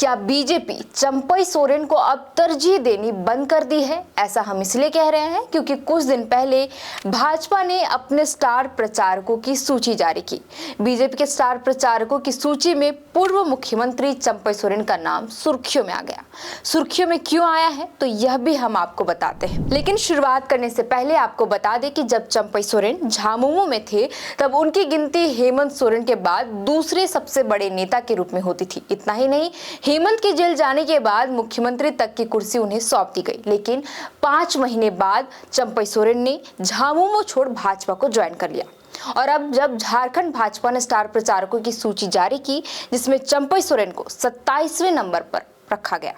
क्या बीजेपी चंपई सोरेन को अब तरजीह देनी बंद कर दी है? ऐसा हम इसलिए कह रहे हैं क्योंकि कुछ दिन पहले भाजपा ने अपने स्टार प्रचारकों की सूची जारी की। बीजेपी के स्टार प्रचारकों की सूची में पूर्व मुख्यमंत्री चंपई सोरेन का नाम सुर्खियों में आ गया। सुर्खियों में क्यों आया है तो यह भी हम आपको बताते हैं, लेकिन शुरुआत करने से पहले आपको बता दें कि जब चंपई सोरेन झामुमो में थे तब उनकी गिनती हेमंत सोरेन के बाद दूसरे सबसे बड़े नेता के रूप में होती थी। इतना ही नहीं, हेमंत के जेल जाने के बाद मुख्यमंत्री तक की कुर्सी उन्हें सौंप दी गई, लेकिन 5 महीने बाद चंपई सोरेन ने झामुमो छोड़ भाजपा को ज्वाइन कर लिया। और अब जब झारखंड भाजपा ने स्टार प्रचारकों की सूची जारी की जिसमें चंपई सोरेन को 27वें नंबर पर रखा गया,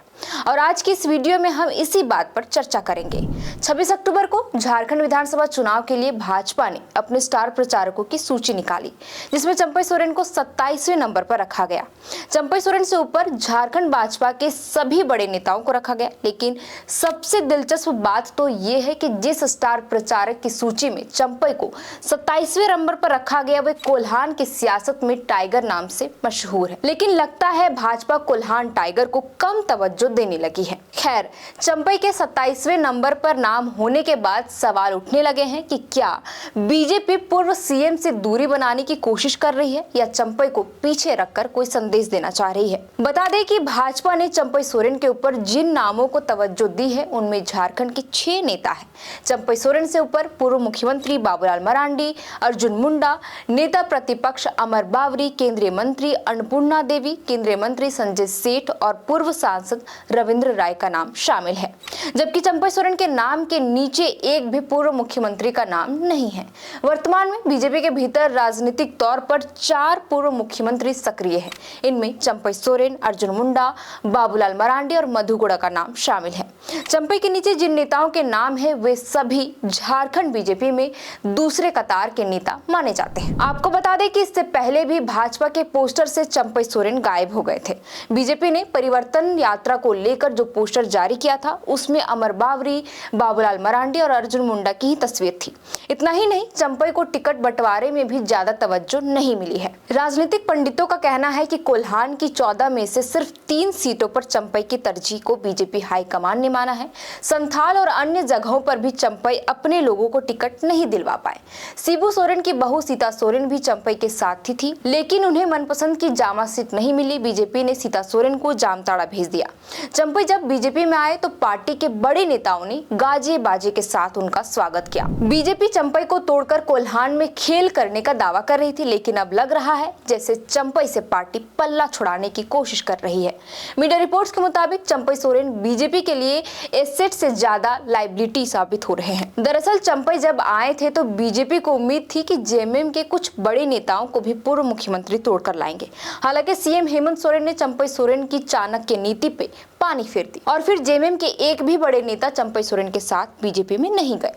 और आज की इस वीडियो में हम इसी बात पर चर्चा करेंगे। 26 अक्टूबर को झारखंड विधानसभा चुनाव के लिए भाजपा ने अपने स्टार प्रचारकों की सूची निकाली जिसमें चंपई सोरेन को 27वें नंबर पर रखा गया। चंपई सोरेन से ऊपर झारखंड भाजपा के सभी बड़े नेताओं को रखा गया, लेकिन सबसे दिलचस्प बात तो ये है कि जिस स्टार प्रचारक की सूची में चंपई को 27वें नंबर पर रखा गया वे कोल्हान की सियासत में टाइगर नाम से मशहूर है, लेकिन लगता है भाजपा कोल्हान टाइगर को कम तवज्जो देने लगी है। खैर, चंपई के 27वें नंबर पर नाम होने के बाद सवाल उठने लगे हैं कि क्या बीजेपी पूर्व सीएम से दूरी बनाने की कोशिश कर रही है या चंपई को पीछे रखकर कोई संदेश देना चाह रही है। बता दें कि भाजपा ने चंपई सोरेन के ऊपर जिन नामों को तवज्जो दी है उनमें झारखंड के 6 नेता हैं। चंपई सोरेन से ऊपर पूर्व मुख्यमंत्री बाबूलाल मरांडी, अर्जुन मुंडा, नेता प्रतिपक्ष अमर बावरी, केंद्रीय मंत्री अन्नपूर्णा देवी, केंद्रीय मंत्री संजय सेठ और पूर्व सांसद रविंद्र राय का नाम शामिल है, जबकि चंपई सोरेन के नाम के नीचे एक भी पूर्व मुख्यमंत्री का नाम नहीं है। वर्तमान में बीजेपी के भीतर राजनीतिक तौर पर 4 पूर्व मुख्यमंत्री सक्रिय हैं। इनमें चंपई सोरेन, अर्जुन मुंडा, बाबूलाल मरांडी और मधु गौड़ा का नाम शामिल है। चंपई के नीचे जिन नेताओं के नाम है वे सभी झारखंड बीजेपी में दूसरे कतार के नेता माने जाते हैं। आपको बता दें कि इससे पहले भी भाजपा के पोस्टर से चंपई सोरेन गायब हो गए थे। बीजेपी ने परिवर्तन यात्रा को लेकर जो पोस्टर जारी किया था उसमें अमर बावरी, बाबूलाल मरांडी और अर्जुन मुंडा की ही तस्वीर थी। इतना ही नहीं, चंपई को टिकट बंटवारे में भी ज्यादा तवज्जो नहीं मिली है। राजनीतिक पंडितों का कहना है कि कोल्हान की 14 में से सिर्फ 3 सीटों पर चंपई की तरजीह को बीजेपी हाईकमान ने माना है। संथाल और अन्य जगहों पर भी चंपई अपने लोगों को टिकट नहीं दिलवा पाए। शिबू सोरेन की बहू सीता सोरेन भी चंपई के साथ ही थी, लेकिन उन्हें मनपसंद की जामा सीट नहीं मिली। बीजेपी ने सीता सोरेन को जामताड़ा भेज दिया। चंपई जब बीजेपी में आए तो पार्टी के बड़े नेताओं ने गाजे बाजे के साथ उनका स्वागत किया। बीजेपी चंपई को तोड़कर कोल्हान में खेल करने का दावा कर रही थी, लेकिन अब लग रहा है जैसे चंपई से पार्टी पल्ला छुड़ाने की कोशिश कर रही है। मीडिया रिपोर्ट्स के मुताबिक चंपई सोरेन बीजेपी के लिए एसेट से ज्यादा लायबिलिटी साबित हो रहे हैं। दरअसल चंपई जब आए थे तो बीजेपी को उम्मीद थी कि जेएमएम के कुछ बड़े नेताओं को भी पूर्व मुख्यमंत्री तोड़कर लाएंगे। हालांकि सीएम हेमंत सोरेन ने चंपई सोरेन की चाणक्य नीति पे पानी फेर दी और फिर जेएमएम के एक भी बड़े नेता चंपई सोरेन के साथ बीजेपी में नहीं गए।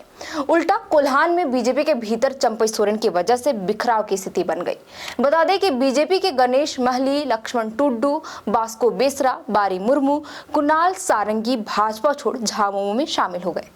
उल्टा कोल्हान में बीजेपी के भीतर चंपई सोरेन की वजह से बिखराव की स्थिति बन गई। बता दें कि बीजेपी के गणेश महली, लक्ष्मण टुड्डू, बास्को बेसरा, बारी मुर्मू, कुणाल सारंगी भाजपा छोड़ झामुमो में शामिल हो गए।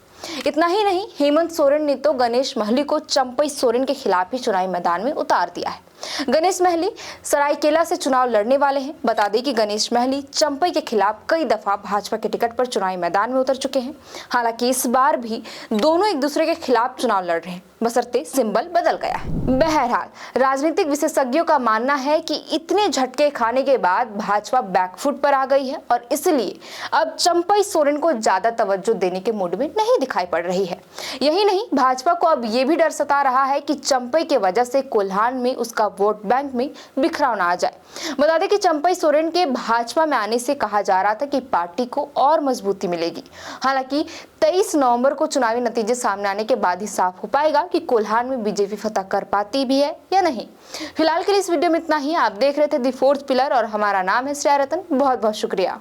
इतना ही नहीं, हेमंत सोरेन ने तो गणेश महली को चंपई सोरेन के खिलाफ ही चुनावी मैदान में उतार दिया है। गणेश महली सरायकेला से चुनाव लड़ने वाले हैं। बता दें कि गणेश महली चंपई के खिलाफ कई दफा भाजपा के टिकट पर चुनावी मैदान में उतर चुके हैं। हालांकि इस बार भी दोनों एक दूसरे के खिलाफ चुनाव लड़ रहे हैं, बशर्ते सिंबल बदल गया है। बहरहाल, राजनीतिक विशेषज्ञों का मानना है कि इतने झटके खाने के बाद भाजपा बैकफुट पर आ गई है और इसलिए अब चंपई सोरेन को ज्यादा तवज्जो देने के मूड में नहीं दिखाई पड़ रही है। यही नहीं, भाजपा को अब ये भी डर सता रहा है कि चंपई की वजह से कोल्हान में उसका वोट बैंक में बिखराव ना आ जाए। बता दें कि चंपई सोरेन के भाजपा में आने से कहा जा रहा था कि पार्टी को और मजबूती मिलेगी। हालांकि 23 नवंबर को चुनावी नतीजे सामने आने के बाद ही साफ हो पाएगा कि कोल्हान में बीजेपी फतह कर पाती भी है या नहीं। फिलहाल के लिए इस वीडियो में इतना ही। आप देख रहे थे द फोर्थ पिलर और हमारा नाम है श्रेया रतन। बहुत बहुत शुक्रिया।